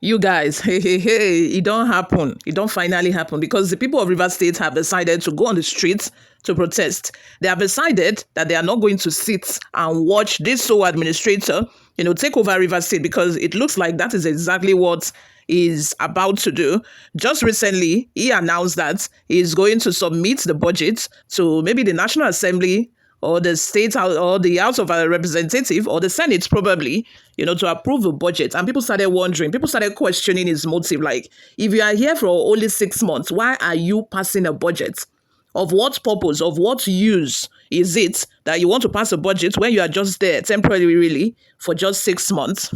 You guys, hey, it don't happen. It don't finally happen because the people of Rivers State have decided to go on the streets to protest. They have decided that they are not going to sit and watch this sole administrator, take over Rivers State because it looks like that is exactly what is about to do. Just recently, he announced that he is going to submit the budget to maybe the National Assembly or the state house or the House of Representative or the Senate probably, to approve a budget. And people started wondering, people started questioning his motive. Like, if you are here for only 6 months, why are you passing a budget? Of what purpose, of what use is it that you want to pass a budget when you are just there temporarily, really, for just 6 months?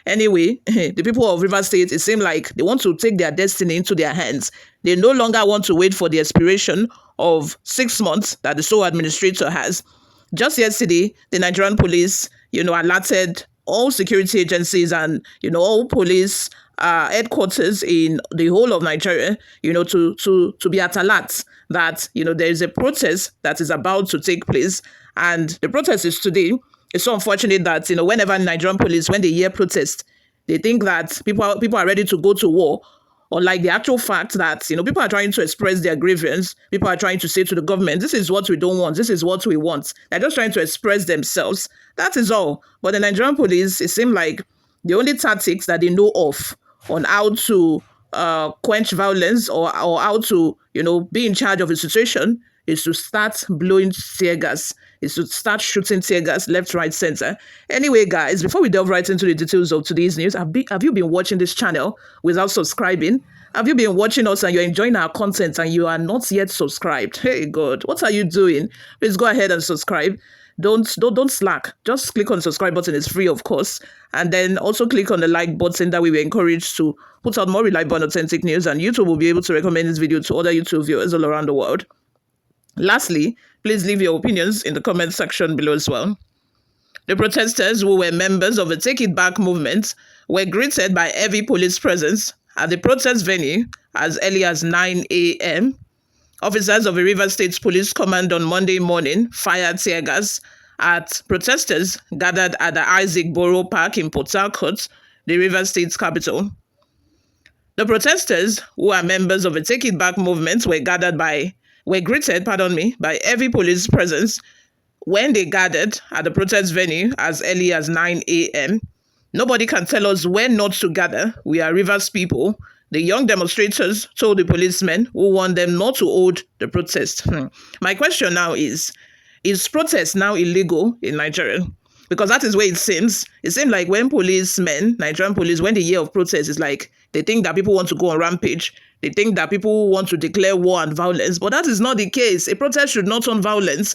Anyway, the people of River State, it seemed like they want to take their destiny into their hands. They no longer want to wait for the expiration of 6 months that the sole administrator has. Just yesterday, the Nigerian police, alerted all security agencies and, all police headquarters in the whole of Nigeria, to be at alert that, there is a protest that is about to take place. And the protest is today. It's so unfortunate that, whenever Nigerian police, when they hear protest, they think that people are ready to go to war. Or like the actual fact that, people are trying to express their grievance. People are trying to say to the government, this is what we don't want. This is what we want. They're just trying to express themselves. That is all. But the Nigerian police, it seemed like the only tactics that they know of on how to quench violence or how to, be in charge of a situation is to start blowing tear gas, is to start shooting tear gas left, right, center. Anyway, guys, before we delve right into the details of today's news, have you been watching this channel without subscribing? Have you been watching us and you're enjoying our content and you are not yet subscribed? Hey, God, what are you doing? Please go ahead and subscribe. Don't slack. Just click on the subscribe button. It's free, of course. And then also click on the like button. That we were encouraged to put out more reliable and authentic news. And YouTube will be able to recommend this video to other YouTube viewers all around the world. Lastly, please leave your opinions in the comment section below as well. The protesters, who were members of the Take It Back movement, were greeted by heavy police presence at the protest venue as early as 9 a.m. Officers of the Rivers State Police Command on Monday morning fired tear gas at protesters gathered at the Isaac Borough Park in Port Harcourt, the Rivers State capital. The protesters, who are members of the Take It Back movement, were greeted by heavy police presence when they gathered at the protest venue as early as 9 a.m. Nobody can tell us when not to gather. We are Rivers people. The young demonstrators told the policemen who warned them not to hold the protest. My question now is protest now illegal in Nigeria? Because that is where it seems. It seems like when policemen, Nigerian police, when they hear of protest, it's like they think that people want to go on rampage. They think that people want to declare war and violence. But that is not the case. A protest should not turn violence.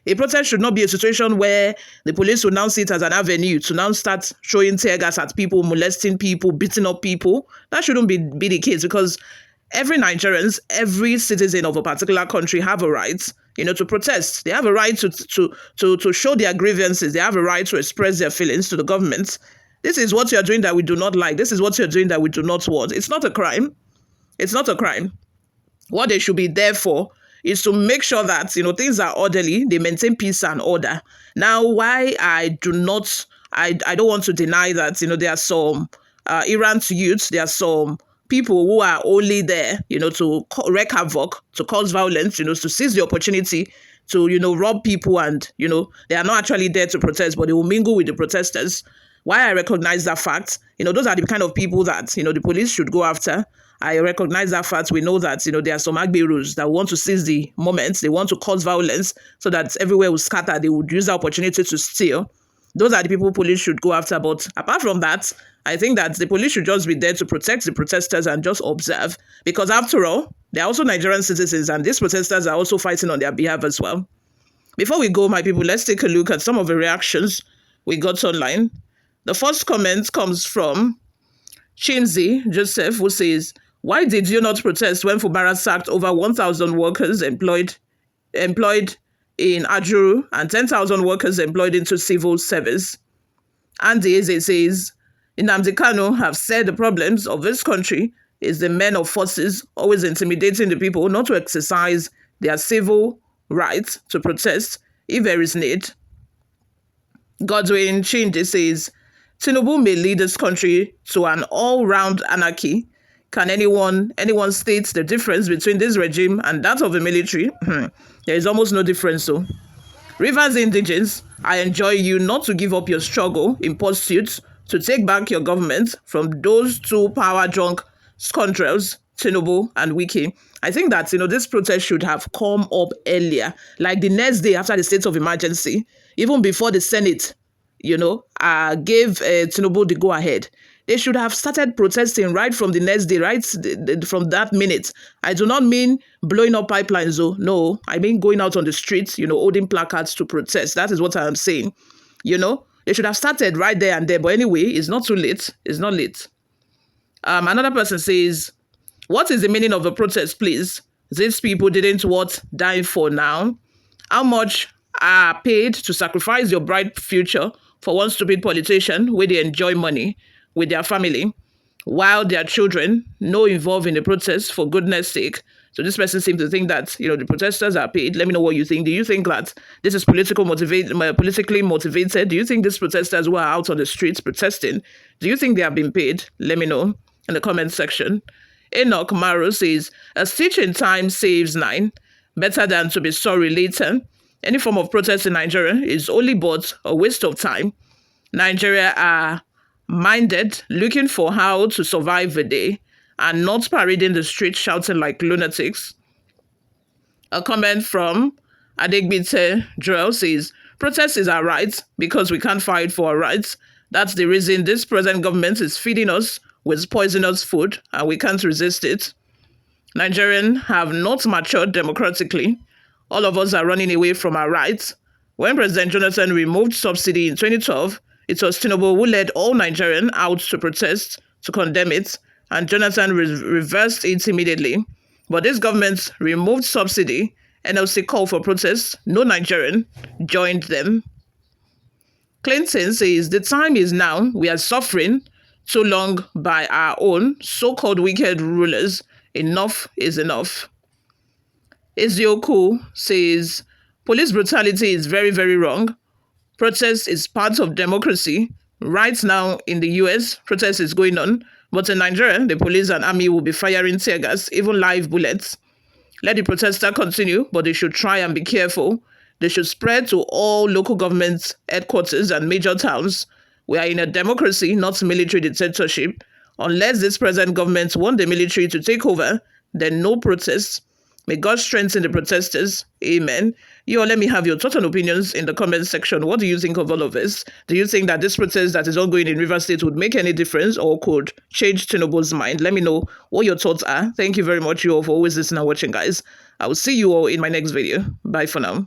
A protest should not be a situation where the police will now see it as an avenue to now start showing tear gas at people, molesting people, beating up people. That shouldn't be the case because every Nigerians, every citizen of a particular country have a right, to protest. They have a right to show their grievances. They have a right to express their feelings to the government. This is what you're doing that we do not like. This is what you're doing that we do not want. It's not a crime. It's not a crime. What they should be there for is to make sure that, things are orderly, they maintain peace and order. Now, why I don't want to deny that, there are some errant youths, there are some people who are only there, to wreak havoc, to cause violence, to seize the opportunity to, rob people and, they are not actually there to protest, but they will mingle with the protesters. Why I recognize that fact, those are the kind of people that, the police should go after. I recognize that fact. We know that, there are some Agberus that want to seize the moment. They want to cause violence so that everywhere will scatter. They would use the opportunity to steal. Those are the people police should go after. But apart from that, I think that the police should just be there to protect the protesters and just observe. Because after all, they're also Nigerian citizens and these protesters are also fighting on their behalf as well. Before we go, my people, let's take a look at some of the reactions we got online. The first comment comes from Chimzi Joseph, who says, "Why did you not protest when Fubara sacked over 1,000 workers employed in Ajuru and 10,000 workers employed into civil service?" Andy Eze says, "Nnamdi Kanu have said the problems of this country is the men of forces always intimidating the people not to exercise their civil rights to protest if there is need." Godwin Chinde says, Tinubu may lead this country to an all-round anarchy. Can anyone state the difference between this regime and that of the military? There is almost no difference. So, Rivers indigents, I enjoin you not to give up your struggle in pursuit to take back your government from those two power-drunk scoundrels, Tinubu and Wike. I think that, this protest should have come up earlier, like the next day after the state of emergency, even before the Senate, gave Tinubu the go-ahead. They should have started protesting right from the next day, right from that minute. I do not mean blowing up pipelines, though. No, I mean going out on the streets, holding placards to protest. That is what I am saying. They should have started right there and there. But anyway, it's not too late. It's not late. Another person says, what is the meaning of the protest, please? These people didn't die for now? How much are paid to sacrifice your bright future for one stupid politician where they enjoy money with their family, while their children no involved in the protest, for goodness sake? So this person seems to think that, the protesters are paid. Let me know what you think. Do you think that this is politically motivated? Do you think these protesters who are out on the streets protesting, do you think they have been paid? Let me know in the comment section. Enoch Maro says, a stitch in time saves 9. Better than to be sorry later. Any form of protest in Nigeria is only but a waste of time. Nigeria are minded, looking for how to survive the day and not parading the streets shouting like lunatics. A comment from Adegbite Joel says, protest is our right because we can't fight for our rights. That's the reason this present government is feeding us with poisonous food and we can't resist it. Nigerians have not matured democratically. All of us are running away from our rights. When President Jonathan removed subsidy in 2012, it was Tinubu who led all Nigerians out to protest, to condemn it, and Jonathan reversed it immediately. But this government removed subsidy, NLC called for protest, no Nigerian joined them. Clinton says, the time is now. We are suffering too long by our own so-called wicked rulers. Enough is enough. Ezioku says, police brutality is very, very wrong. Protest is part of democracy. Right now in the US, protest is going on. But in Nigeria, the police and army will be firing tear gas, even live bullets. Let the protester continue, but they should try and be careful. They should spread to all local government headquarters and major towns. We are in a democracy, not military dictatorship. Unless this present government want the military to take over, then no protests. May God strengthen the protesters. Amen. You all, let me have your thoughts and opinions in the comment section. What do you think of all of this? Do you think that this protest that is ongoing in Rivers State would make any difference or could change Tinubu's mind? Let me know what your thoughts are. Thank you very much, you all, for always listening and watching, guys. I will see you all in my next video. Bye for now.